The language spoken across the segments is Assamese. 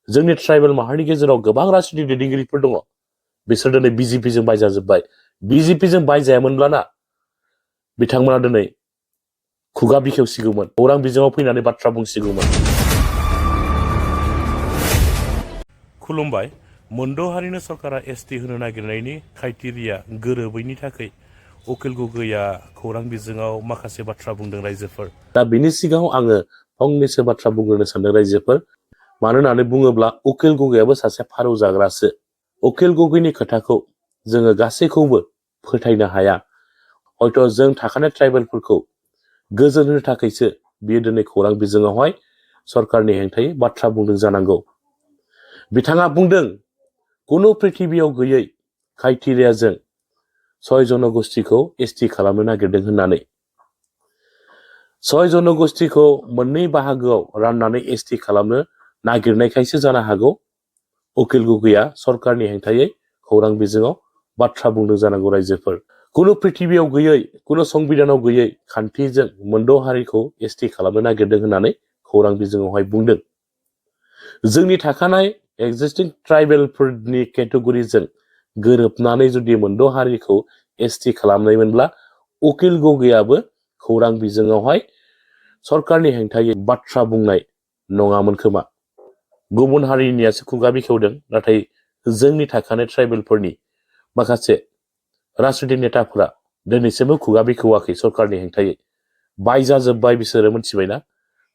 जोंनि ट्राइबेल माहारिनि गेजेराव गोबां राजनीति दैदेनगिरिफोर दङ बिसोर दिनै बिजेपिजों बायजाजोब्बाय बिजेपिजों बायजायामोनब्लाना बिथांमोना दिनै खुगा बेखेवसिगौमोन खौरां बिजोङाव फैनानै बाथ्रा बुंसिगौमोन। खुलुमबाय। मोनद' हारिनो सरकारा एसटि होनो नागिरनायनि क्राइटेरिया गोरोबैनि थाखाय उकिल गगैया खौरां बिजोङाव माखासे बाथ्रा बुंदों रायजोफोर। दा बिनि सिगाङाव आङो फंनैसो बाथ्रा बुंग्रोनो सानदों रायजोफोर। मानो होननानै बुङोब्ला उकिल गगैयाबो सासे फारौ जाग्रासो। उकिल गगैनि खोथाखौ जोङो गासैखौबो फोथायनो हाया। हयथ' जों थाखानाय ट्राइबेलफोरखौ गोजोन होनो थाखायसो बियो दिनै खौरां बिजोङावहाय सरकारनि हेंथायै बाथ्रा बुंदों जानांगौ। बिथाङा बुंदों कुनु पृथिबियाव गैयै क्राइटेरियाजों 6 जनगोष्ठीखौ एसटि खालामनो नागिरदों होननानै। 6 जनगोष्ठीखौ मोननै बाहागोआव राननानै एसटि खालामनो नागिरनायखायसो जानो हागौ उकिल गगैया सरकारनि हेंथायै खौरां बिजोङाव बाथ्रा बुंदों जानांगौ रायजोफोर। कुनु पृथिबियाव गैयै कुनु संबिधानाव गैयै खान्थिजों मोनद' हारिखौ एसटि खालामनो नागिरदों होननानै खौरां बिजोङावहाय बुंदों। जोंनि थाखानाय एक्जिस्टिं ट्राइबेलफोरनि केटेगरिजों गोरोबनानै जुदि मोनद' हारिखौ एसटि खालामनायमोनब्ला उकिल गगैयाबो खौरां बिजोङावहाय सरकारनि हेंथायै बाथ्रा बुंनाय नङामोन खोमा। गुबुन हारिनियासो खुगा बेखेवदों नाथाय जोंनि थाखानाय ट्राइबेलफोरनि माखासे राजनीति नेताफोरा दिनैसिमबो खुगा बेखेवाखै सरकारनि हेंथायै। बायजाजोब्बाय बिसोरो मिथिबायना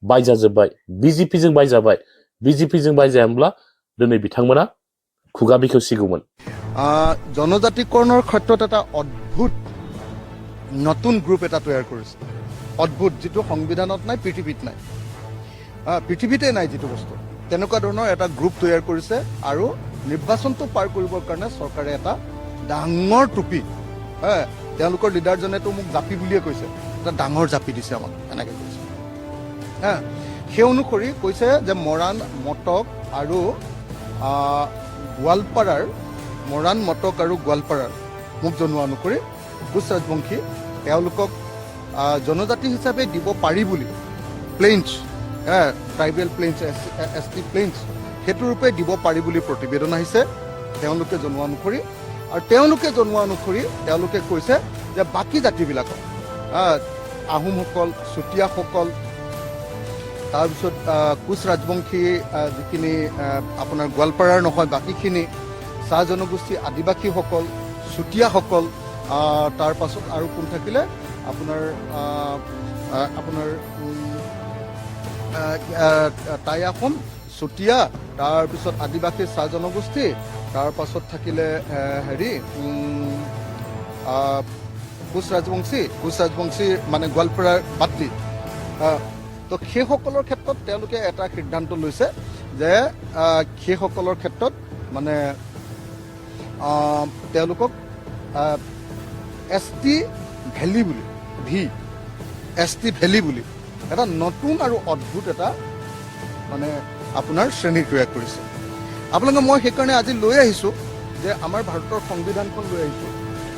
बायजाजोब्बाय बिजेपिजों बायजाबाय बिजेपिजों बायजायामोनब्ला दिनै बिथांमोना खुगा बेखेवसिगौमोन। জনজাতিকৰণৰ ক্ষেত্ৰত এটা অদ্ভুত নতুন গ্ৰুপ এটা তৈয়াৰ কৰিছে। অদ্ভুত, যিটো সংবিধানত নাই, পৃথিৱীত নাই, পৃথিৱীতে নাই যিটো বস্তু, তেনেকুৱা ধৰণৰ এটা গ্ৰুপ তৈয়াৰ কৰিছে। আৰু নিৰ্বাচনটো পাৰ কৰিবৰ কাৰণে চৰকাৰে এটা ডাঙৰ টুপি, তেওঁলোকৰ লিডাৰজনেতো মোক জাপি বুলিয়ে কৈছে, এটা ডাঙৰ জাপি দিছে আমাক, এনেকৈ কৈছে। সেই অনুসৰি কৈছে যে মৰাণ, মটক আৰু গোৱালপাৰাৰ মোক জনোৱা অনুসৰি কোচ ৰাজবংশী তেওঁলোকক জনজাতি হিচাপে দিব পাৰি বুলি plains, tribal plains, ST plains, সেইটো ৰূপে দিব পাৰি বুলি প্ৰতিবেদন আহিছে তেওঁলোকে জনোৱা অনুসৰি। আৰু তেওঁলোকে কৈছে যে বাকী জাতিবিলাকক, আহোমসকল, চুতীয়াসকল, তাৰপিছত কোচ ৰাজবংশী যিখিনি আপোনাৰ গোৱালপাৰাৰ নহয় বাকীখিনি, চাহ জনগোষ্ঠী, আদিবাসীসকল, চুতীয়াসকল, তাৰ পাছত আৰু কোন থাকিলে আপোনাৰ টাই আহোম, চুতীয়া, তাৰপিছত আদিবাসী, চাহ জনগোষ্ঠী, তাৰ পাছত থাকিলে কোচ ৰাজবংশী মানে গোৱালপাৰাৰ বাদলি। তো সেইসকলৰ ক্ষেত্ৰত তেওঁলোকে এটা সিদ্ধান্ত লৈছে যে সেইসকলৰ ক্ষেত্ৰত মানে তেওঁলোকক এছটি ভেলী বুলি এটা নতুন আৰু অদ্ভুত এটা মানে আপোনাৰ শ্ৰেণী তৈয়াৰ কৰিছে। আপোনালোকে মই সেইকাৰণে আজি লৈ আহিছোঁ যে আমাৰ ভাৰতৰ সংবিধানখন লৈ আহিছোঁ।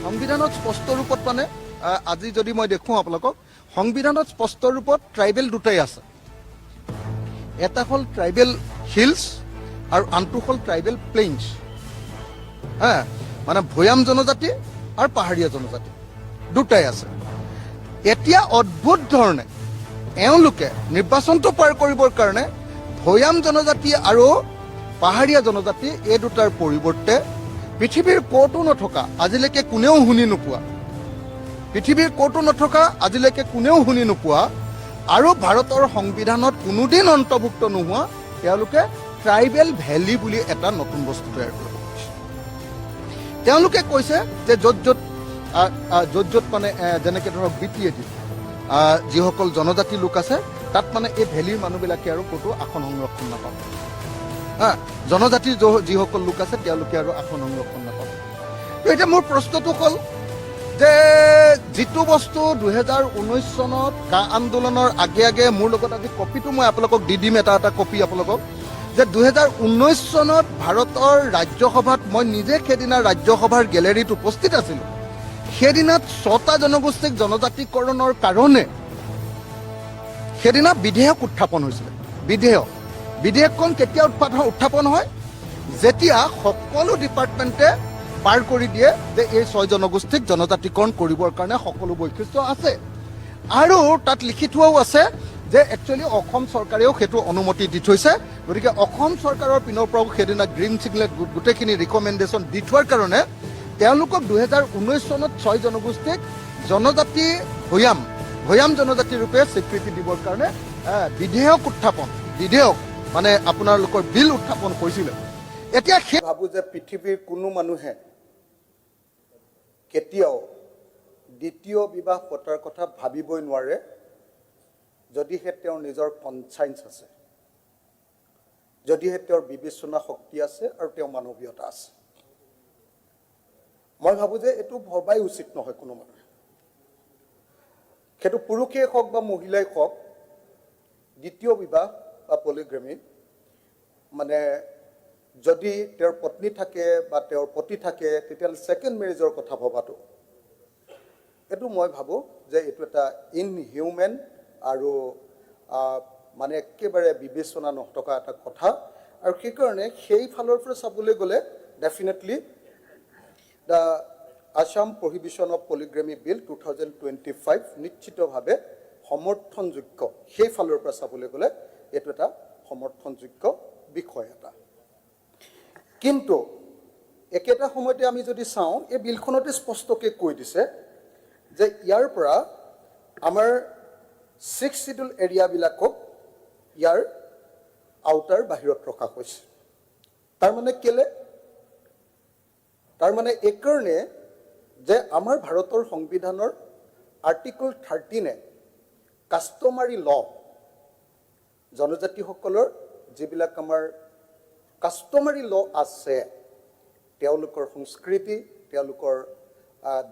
সংবিধানত স্পষ্ট ৰূপত মানে আজি যদি মই দেখুৱাওঁ আপোনালোকক, সংবিধানত স্পষ্ট ৰূপত ট্ৰাইবেল দুটাই আছে। এটা হ'ল ট্ৰাইবেল হিলছ আৰু আনটো হ'ল ট্ৰাইবেল প্লেইনছ। মানে ভৈয়াম জনজাতি আৰু পাহাৰীয়া জনজাতি দুটাই আছে। এতিয়া অদ্ভুত ধৰণে এওঁলোকে নিৰ্বাচনটো পাৰ কৰিবৰ কাৰণে ভৈয়াম জনজাতি আৰু পাহাৰীয়া জনজাতি এই দুটাৰ পৰিৱৰ্তে পৃথিৱীৰ ক'তো নথকা, আজিলৈকে কোনেও শুনি নোপোৱা আৰু ভাৰতৰ সংবিধানত কোনোদিন অন্তৰ্ভুক্ত নোহোৱা তেওঁলোকে ট্ৰাইবেল ভেলী বুলি এটা নতুন বস্তু তৈয়াৰ কৰিব খুজিছে। তেওঁলোকে কৈছে যে য'ত মানে যেনেকৈ ধৰক BTAD যিসকল জনজাতি লোক আছে তাত মানে এই ভেলীৰ মানুহবিলাকে আৰু ক'তো আসন সংৰক্ষণ নাপাব। জনজাতিৰ যিসকল লোক আছে তেওঁলোকে আৰু আসন সংৰক্ষণ নাপাব। তো এতিয়া মোৰ প্ৰশ্নটো হ'ল যে যিটো বস্তু 2019 চনত কা আন্দোলনৰ আগে মোৰ লগত আজি কপিটো মই আপোনালোকক দি দিম, এটা কপি আপোনালোকক, যে 2019 চনত ভাৰতৰ ৰাজ্যসভাত মই নিজে সেইদিনা ৰাজ্যসভাৰ গেলেৰীত উপস্থিত আছিলোঁ। সেইদিনাত 6টা জনগোষ্ঠীক জনজাতিকৰণৰ কাৰণে সেইদিনা বিধেয়ক উত্থাপন হৈছিলে। বিধেয়ক বিধেয়কখন কেতিয়া উত্থাপন হয় যেতিয়া সকলো ডিপাৰ্টমেণ্টে পাৰ কৰি দিয়ে যে এই 6 জনগোষ্ঠীক জনজাতিকৰণ কৰিবৰ কাৰণে সকলো বৈশিষ্ট্য আছে আৰু তাত লিখি থোৱাও আছে যে একচুৱেলি অসম চৰকাৰেও সেইটো অনুমতি দি থৈছে গতিকে অসম চৰকাৰৰ পিনৰ পৰাও সেইদিনা গ্ৰীণ ছিগনেল গোটেইখিনি ৰিকমেণ্ডেশ্যন দি থোৱাৰ কাৰণে তেওঁলোকক 2019 চনত 6 জনগোষ্ঠীক জনজাতি ভৈয়াম জনজাতি ৰূপে স্বীকৃতি দিবৰ কাৰণে বিধেয়ক মানে আপোনালোকৰ বিল উত্থাপন কৰিছিলে এতিয়া সেই ভাবোঁ যে পৃথিৱীৰ কোনো মানুহে কেতিয়াও দ্বিতীয় বিবাহ পতাৰ কথা ভাবিবই নোৱাৰে যদিহে তেওঁৰ নিজৰ কনচাইন্স আছে যদিহে তেওঁৰ বিবেচনা শক্তি আছে আৰু তেওঁৰ মানৱীয়তা আছে মই ভাবোঁ যে এইটো ভবাই উচিত নহয় কোনো মানুহে সেইটো পুৰুষেই হওক বা মহিলাই হওক দ্বিতীয় বিবাহ বা পলিগ্ৰামি মানে যদি তেওঁৰ পত্নী থাকে বা তেওঁৰ পতি থাকে তেতিয়াহ'লে ছেকেণ্ড মেৰেজৰ কথা ভবাটো এইটো মই ভাবোঁ যে এইটো এটা ইনহিউমেন আৰু মানে একেবাৰে বিবেচনা নথকা এটা কথা আৰু সেইকাৰণে সেই ফালৰ পৰা চাবলৈ গ'লে definitely the Assam prohibition of polygamy bill 2025 নিশ্চিতভাৱে সমৰ্থনযোগ্য সেই ফালৰ পৰা চাবলৈ গ'লে এইটো এটা সমৰ্থনযোগ্য বিষয় এটা কিন্তু একেটা সময়তে আমি যদি চাওঁ এই বিলখনতে স্পষ্টকৈ কৈ দিছে যে ইয়াৰ পৰা আমাৰ 6 শিডিউল এৰিয়াবিলাকক ইয়াৰ আউটাৰ বাহিৰত ৰখা হৈছে তাৰমানে কেলে তাৰমানে এইকাৰণে যে আমাৰ ভাৰতৰ সংবিধানৰ আৰ্টিকল 13 কাষ্টমাৰী ল জনজাতিসকলৰ যিবিলাক আমাৰ কাষ্টমাৰী ল আছে তেওঁলোকৰ সংস্কৃতি তেওঁলোকৰ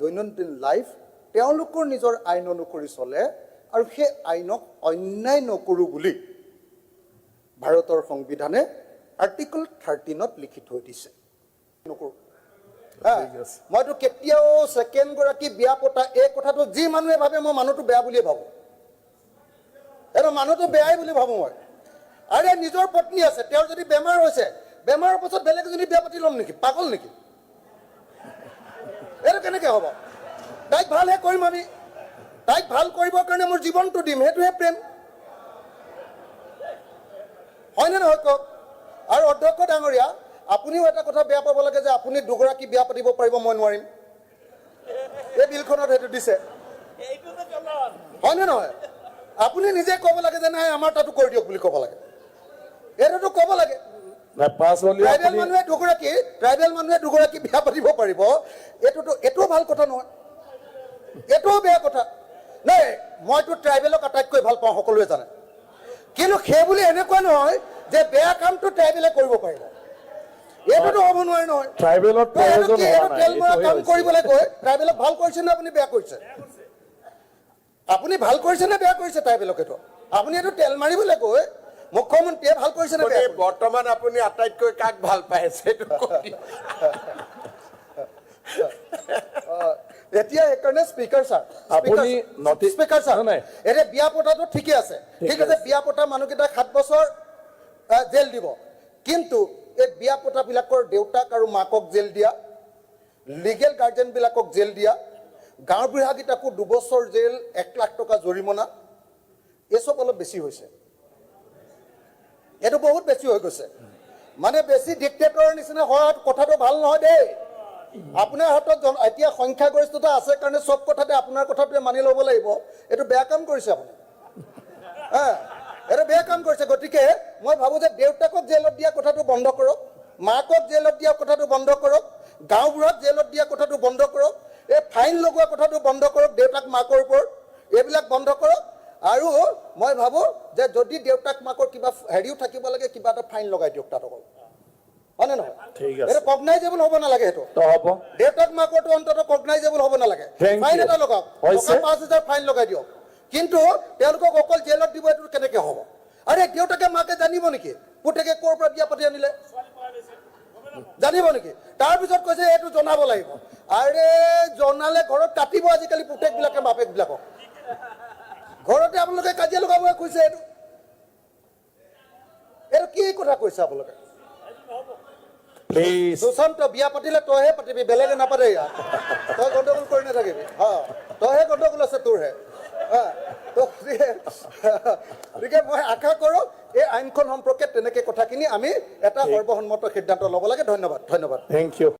দৈনন্দিন লাইফ তেওঁলোকৰ নিজৰ আইন অনুসৰি চলে আৰু সেই আইনক অন্যায় নকৰোঁ বুলি ভাৰতৰ সংবিধানে আৰ্টিকল 13ত লিখি থৈ দিছে নকৰোঁ মইতো কেতিয়াও ছেকেণ্ডগৰাকী বিয়া পতা এই কথাটো যি মানুহে ভাবে মই মানুহটো বেয়া বুলিয়ে ভাবোঁ এইটো মানুহটো বেয়াই বুলি ভাবোঁ মই আৰে নিজৰ পত্নী আছে তেওঁৰ যদি বেমাৰ হৈছে বেমাৰৰ পাছত বেলেগ এজনী বিয়া পাতি ল'ম নেকি পাগল নেকি এইটো কেনেকৈ হ'ব তাইক ভালহে কৰিম আমি তাইক ভাল কৰিবৰ কাৰণে মোৰ জীৱনটো দিম সেইটোহে প্ৰেম হয়নে নহয় কওক আৰু অধ্যক্ষ ডাঙৰীয়া আপুনিও এটা কথা বেয়া পাব লাগে যে আপুনি দুগৰাকী বিয়া পাতিব পাৰিব মই নোৱাৰিম এই বিলখনত সেইটো দিছে হয়নে নহয় আপুনি নিজে ক'ব লাগে যে নাই আমাৰ তাতো কৰি দিয়ক বুলি ক'ব লাগে এইটোতো ক'ব লাগে ট্ৰাইবেল মানুহে দুগৰাকী বিয়া পাতিব পাৰিব এইটোও ভাল কথা নহয় এইটোও বেয়া কথা নাই মইতো ট্ৰাইবেলক আটাইতকৈ ভাল পাওঁ সকলোৱে জানে কিন্তু সেই বুলি এনেকুৱা নহয় যে বেয়া কামটো ট্ৰাইবেলে কৰিব পাৰিব এইটোতো হ'ব নোৱাৰে নহয় ট্ৰাইবেলত কাম কৰিবলৈ গৈ ট্ৰাইবেলক ভাল কৰিছে নে আপুনি বেয়া কৰিছে আপুনি ভাল কৰিছে নে বেয়া কৰিছে ট্ৰাইবেলক এইটো আপুনি এইটো তেল মাৰিবলৈ গৈ মুখ্যমন্ত্ৰীয়ে ভাল কৰিছে নে বেয়া বৰ্তমান আপুনি আটাইতকৈ কাক ভাল পাই আছে এতিয়া এইকাৰণে স্পীকাৰ ছাৰ এতিয়া বিয়া পতাটো ঠিকে আছে ঠিক আছে বিয়া পতা মানুহকেইটাক 7 বছৰ জেল দিব কিন্তু এই বিয়া পতাবিলাকৰ দেউতাক আৰু মাকক জেল দিয়া লিগেল গাৰ্জেনবিলাকক জেল দিয়া গাঁৱৰ বুঢ়াকেইটাকো 2 বছৰ জেল 1 লাখ টকা জৰিমনা এসব অলপ বেছি হৈছে এইটো বহুত বেছি হৈ গৈছে মানে বেছি ডিক্টেটৰৰ নিচিনা হোৱা কথাটো ভাল নহয় দেই আপোনাৰ হাতত এতিয়া সংখ্যাগৰিষ্ঠতা আছে কাৰণে সব কথাতে আপোনাৰ কথাটোৱে মানি ল'ব লাগিব এইটো বেয়া কাম কৰিছে আপুনি এইটো বেয়া কাম কৰিছে গতিকে মই ভাবোঁ যে দেউতাকক জেলত দিয়া কথাটো বন্ধ কৰক মাকক জেলত দিয়া কথাটো বন্ধ কৰক গাঁওবোৰত জেলত দিয়া কথাটো বন্ধ কৰক এই ফাইন লগোৱা কথাটো বন্ধ কৰক দেউতাক মাকৰ ওপৰত এইবিলাক বন্ধ কৰক আৰু মই ভাবোঁ যে যদি দেউতাক মাকৰ কিবা হেৰিও থাকিব লাগে কিবা এটা ফাইন লগাই দিয়ক তাত অকল হয়নে নহয় এইটো কগনাইজেবল হ'ব নালাগে সেইটো দেউতাক মাকৰটো অন্ততঃ কগনাইজেবল হ'ব নালাগে ফাইন এটা লগাওক 5,000 ফাইন লগাই দিয়ক কিন্তু তেওঁলোকক অকল জেলত দিব এইটো কেনেকৈ হ'ব আৰে দেউতাকে মাকে জানিব নেকি পুতেকে ক'ৰ পৰা বিয়া পাতি আনিলে জানিব নেকি তাৰপিছত কৈছে এইটো জনাব লাগিব আৰে জনালে ঘৰত কাটিব আজিকালি পুতেকবিলাকে বাপেকবিলাকক ঘৰতে আপোনালোকে কাজিয়া লগাব খুজিছে এইটো এইটো কি কথা কৈছে আপোনালোকে প্লিজ সুশান্ত বিয়া পাতিলে তইহে পাতিবি বেলেগে নাপাতে ইয়াত তই গণ্ডগোল কৰি নাথাকিবি তইহে গণ্ডগোল আছে তোৰহে গতিকে মই আশা কৰোঁ এই আইনখন সম্পৰ্কে তেনেকৈ কথাখিনি আমি এটা সৰ্বসন্মত সিদ্ধান্ত ল'ব লাগে ধন্যবাদ থেংক ইউ